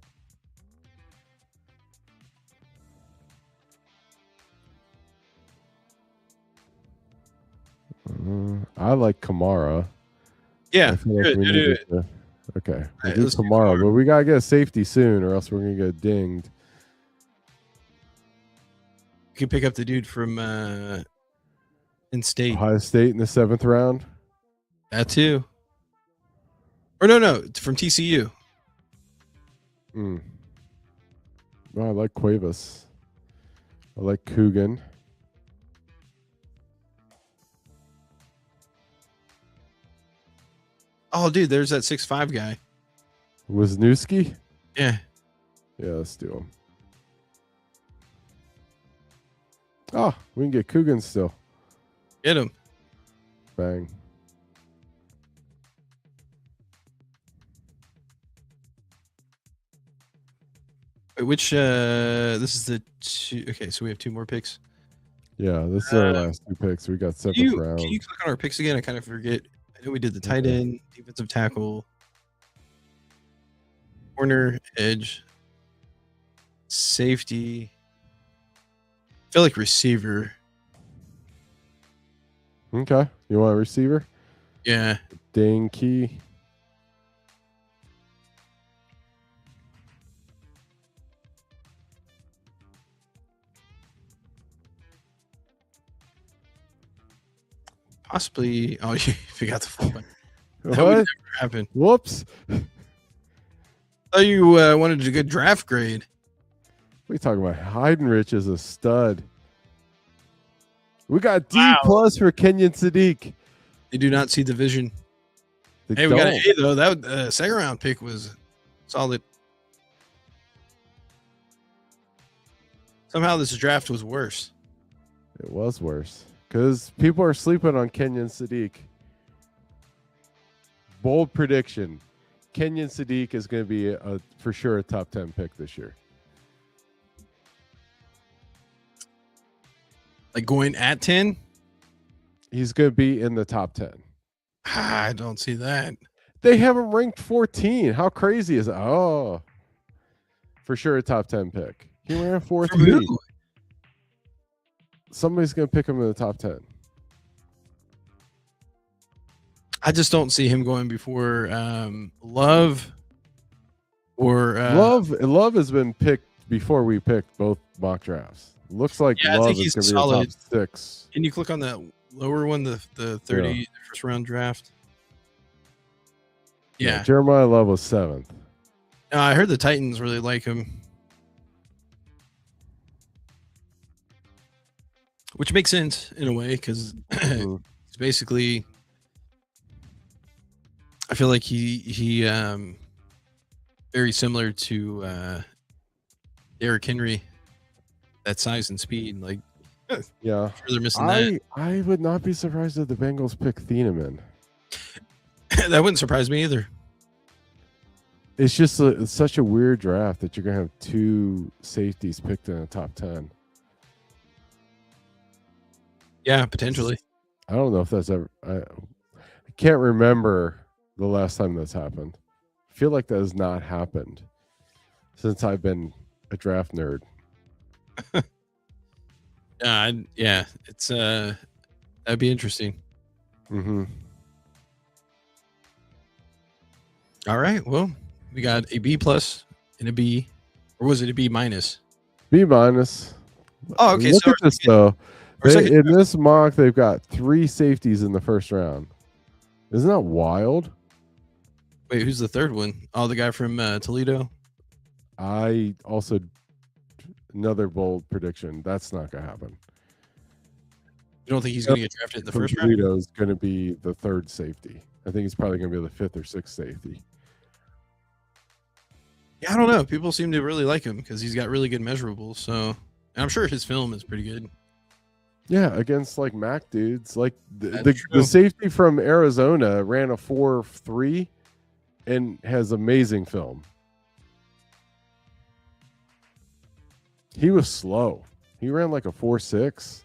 I like Kamara.
Yeah,
I feel like
good,
we
do
need
it.
to- okay, we'll
right,
do
let's do
Kamara,
Kamara.
but we gotta get a safety soon, or else we're gonna get dinged.
You can pick up the dude from in state.
Ohio State in the 7th round.
That too. Or no, from TCU.
Oh, I like Cuevas. I like Coogan.
Oh, dude, there's that 6'5" guy.
Wisniewski?
Yeah.
Yeah, let's do him. Oh, we can get Coogan still.
Get him.
Bang.
Wait, which this is the two. Okay, so we have two more picks.
Yeah, this is our last two picks. We got 7th round.
Can you click on our picks again? I kind of forget. I know we did the tight end, defensive tackle, corner, edge, safety. I feel like receiver.
Okay. You want a receiver?
Yeah.
Dane Key.
Possibly. Oh, you forgot the fullback. That would
What?
never happen.
Whoops.
Oh, you wanted a good draft grade.
What are you talking about? Heidenrich is a stud. We got D
Wow.
plus for Kenyon Sadiq.
They do not see the vision.
They
Hey, we got an
don't.
A though. That second round pick was solid. Somehow this draft was worse.
It was worse because people are sleeping on Kenyon Sadiq. Bold prediction: Kenyon Sadiq is going to be for sure a top 10 pick this year.
Like going at 10?
He's going to be in the top 10.
I don't see that.
They have him ranked 14. How crazy is that? Oh, for sure a top 10 pick. He ran 4.3. Somebody's going to pick him in the top 10.
I just don't see him going before Love or
Love has been picked before we picked both mock drafts. Looks like
Yeah, I
Love
think
is
he's
going to be the
solid.
top 6.
Can you click on that lower one, the 30 first round draft? Yeah.
Jeremiah Love was 7th.
I heard the Titans really like him. Which makes sense in a way because it's basically, I feel like he very similar to Derrick Henry, that size and speed. Like,
Yeah,
sure they're missing that.
I would not be surprised if the Bengals pick Thieneman.
That wouldn't surprise me either.
It's just it's such a weird draft that you're gonna have 2 safeties picked in the top 10.
Yeah, potentially.
I don't know if that's ever. I can't remember the last time that's happened. I feel like that has not happened since I've been a draft nerd.
Yeah, it's that'd be interesting.
Mm-hmm.
All right, well, we got a B plus and a B, or was it a B minus?
B minus.
Oh, okay.
Look
So
at this though.
second
In this mock, they've got 3 safeties in the first round. Isn't that wild?
wait, who's the third one? Oh, the guy from Toledo.
I also another bold prediction. That's not gonna happen.
You don't think he's going to get drafted in the first round?
Toledo is going to be the 3rd safety. I think he's probably going to be the 5th or 6th safety.
Yeah, I don't know. People seem to really like him because he's got really good measurables. So, and I'm sure his film is pretty good.
Yeah, against like Mac dudes, like
That's
the
true.
safety from Arizona ran a 4.3 and has amazing film. He was slow. He ran like a 4.6.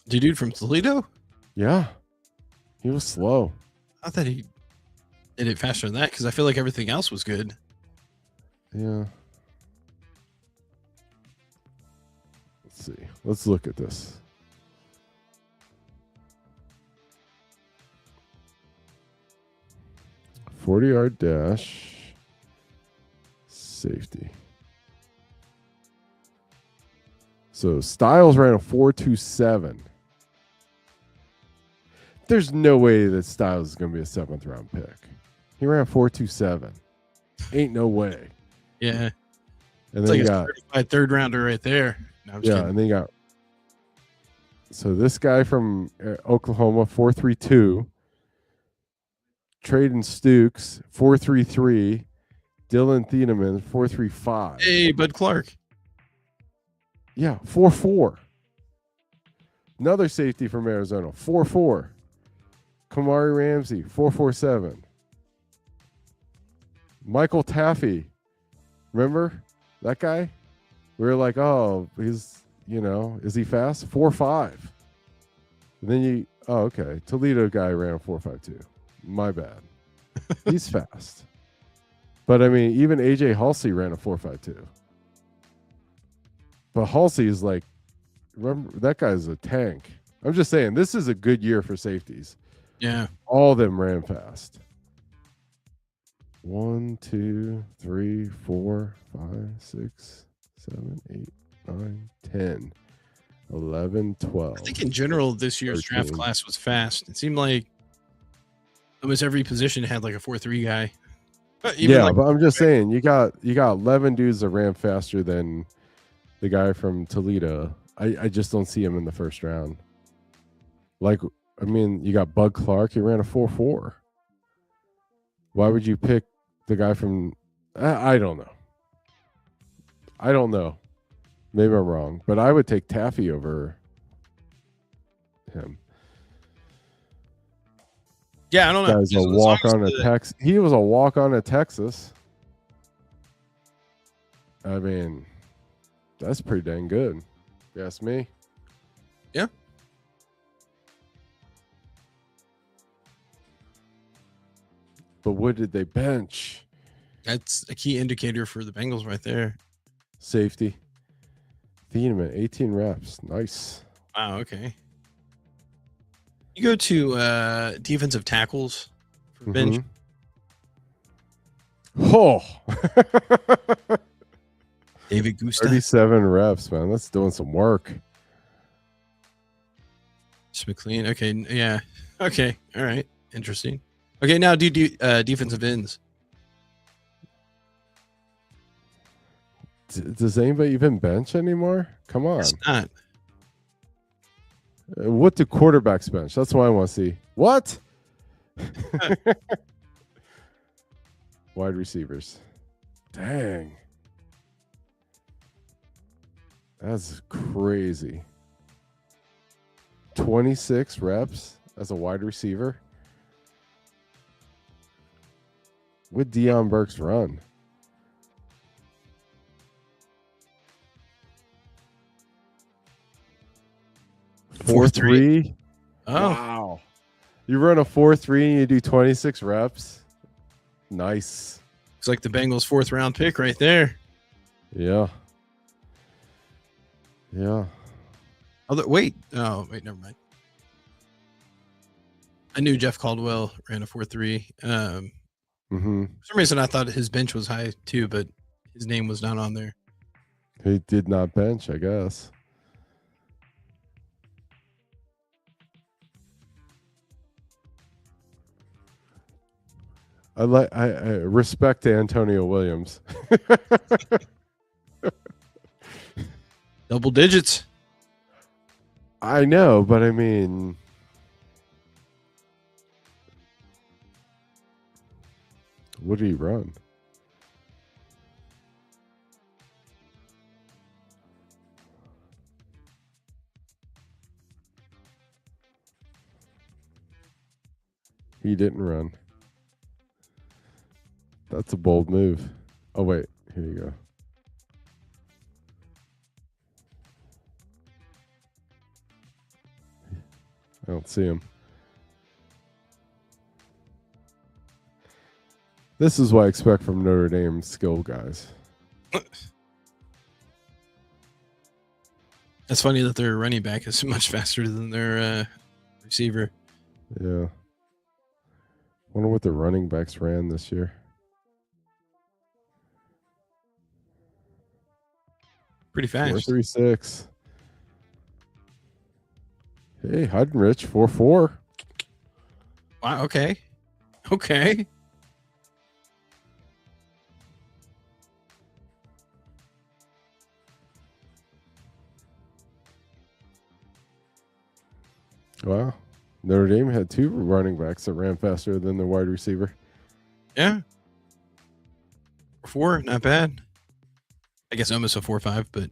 The dude from Toledo?
Yeah, he was slow.
I thought he did it faster than that because I feel like everything else was good.
Yeah. Let's see. Let's look at this. .40-yard dash. Safety. So Styles ran a 4.27. There's no way that Styles is going to be a 7th round pick. He ran a 4.27. Ain't no way.
Yeah.
And
It's
then
like
you
a
got
certified third rounder right there. No, I'm just
yeah,
kidding.
and then you got so this guy from Oklahoma 4.32. Traden Stukes 4.33. Dylan Thieneman 4.35.
Hey, Bud Clark.
Yeah, 4.4. Another safety from Arizona 4.4. Kamari Ramsey 4.47. Michael Taffy, remember that guy? We were like, oh, he's, is he fast? 4.5. And then okay. Toledo guy ran a 4.52. My bad. He's fast. But I mean, even AJ Halsey ran a 4.52. But Halsey is like, remember, that guy's a tank. I'm just saying, this is a good year for safeties.
Yeah.
All of them ran fast. 1, 2, 3, 4, 5, 6, 7, 8, 9, 10, 11, 12.
I think in general, this year's draft
13.
class was fast. It seemed like almost every position had like a 4.3 guy. Even
Yeah,
like
but I'm just saying you got 11 dudes that ran faster than the guy from Toledo. I just don't see him in the first round. Like, I mean, you got Bud Clark. He ran a 4.4. Why would you pick the guy from? I don't know. I don't know. Maybe I'm wrong, but I would take Taffy over him.
yeah, I don't know.
Guy's a
As long
walk
as
on at Texas. He was a walk on at Texas. I mean, that's pretty dang good. If you ask me.
Yeah.
But what did they bench?
That's a key indicator for the Bengals right there.
Safety. Thieneman, 18 reps. Nice.
Wow. Okay. You go to defensive tackles for bench.
Oh.
David Gusta.
37 reps, man. That's doing some work.
McLean. Okay. Yeah. Okay. All right. Interesting. Okay. Now do defensive ends.
Does anybody even bench anymore? Come on.
It's not.
What do quarterbacks bench? That's what I want to see. What? Wide receivers. Dang. That's crazy. 26 reps as a wide receiver. With Deion Burke's run. Four three.
Oh.
Wow. You run a 4.3 and you do 26 reps. Nice.
It's like the Bengals' 4th round pick right there.
Yeah. Yeah.
Wait. Oh, wait. Never mind. I knew Jeff Caldwell ran a 4.3. For some reason, I thought his bench was high too, but his name was not on there.
He did not bench, I guess. I respect Antonio Williams.
Double digits.
I know, but I mean, what did he run? He didn't run. That's a bold move. Oh, wait. Here you go. I don't see him. This is what I expect from Notre Dame skill guys.
It's funny that their running back is much faster than their receiver.
Yeah. Wonder what the running backs ran this year.
Pretty fast.
4.36. Hey, Heidenrich, 4.4.
Wow. Okay. Okay.
Wow. Notre Dame had 2 running backs that ran faster than the wide receiver.
Yeah. 4, not bad. I guess almost a 4.5, but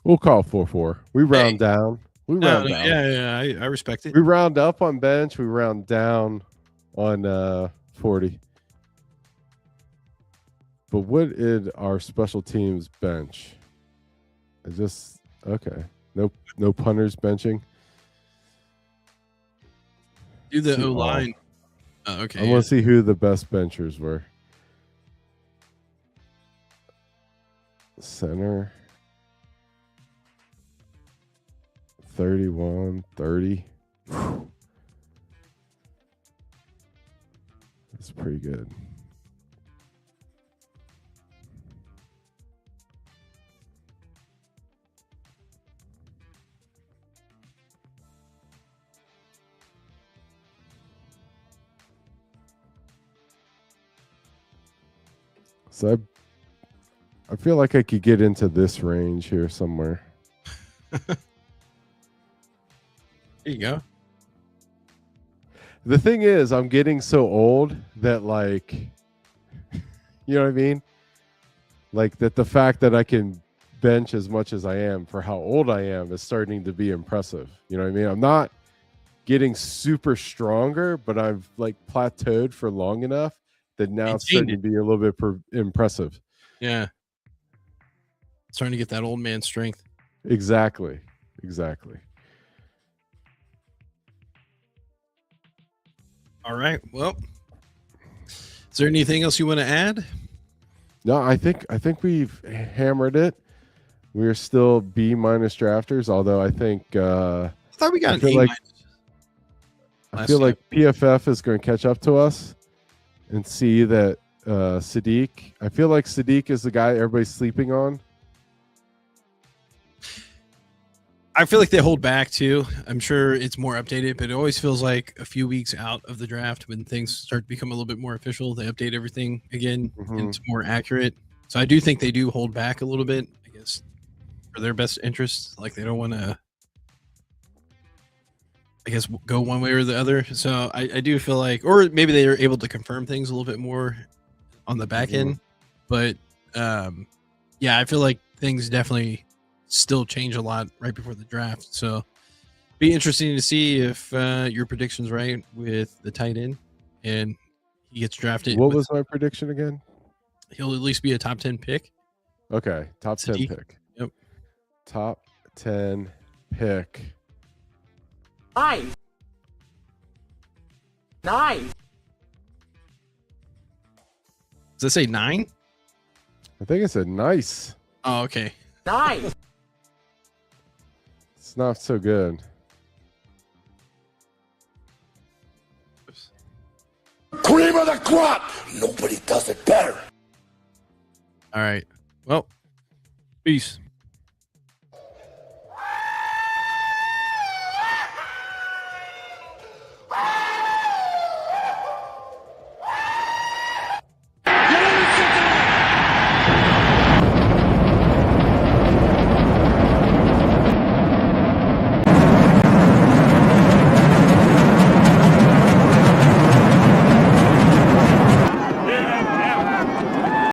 We'll call it 4.4. We round down. We round down.
Yeah, I respect it.
We round up on bench. We round down on 40. But what did our special teams bench? Okay. No punters benching.
Do the O line. Oh, okay.
I want to see who the best benchers were. Center. 31, 30. Whew. That's pretty good. So I feel like I could get into this range here somewhere.
There you go.
The thing is, I'm getting so old that, like, you know what I mean? Like, that the fact that I can bench as much as I am for how old I am is starting to be impressive. You know what I mean? I'm not getting super stronger, but I've like plateaued for long enough that now it's starting to be a little bit impressive.
Yeah. Starting to get that old man strength.
Exactly. Exactly.
All right. Well, is there anything else you want to add?
No, I think we've hammered it. We're still B- drafters, although I think
I thought we got an A-.
Like, I feel like PFF is going to catch up to us and see that Sadiq. I feel like Sadiq is the guy everybody's sleeping on.
I feel like they hold back too. I'm sure it's more updated, but it always feels like a few weeks out of the draft when things start to become a little bit more official, they update everything again and it's more accurate. So I do think they do hold back a little bit, I guess, for their best interests. Like they don't want to, I guess, go one way or the other. So I do feel like, or maybe they are able to confirm things a little bit more on the back end. But yeah, I feel like things definitely still change a lot right before the draft. So be interesting to see if your prediction's right with the tight end and he gets drafted.
What was my prediction again?
He'll at least be a top 10 pick.
Okay. Top 10 pick.
Yep.
Top 10 pick.
Nice.
Does it say 9?
I think it said nice.
Oh, okay.
Nice.
It's not so good.
Cream of the crop. Nobody does it better.
All right. Well, peace.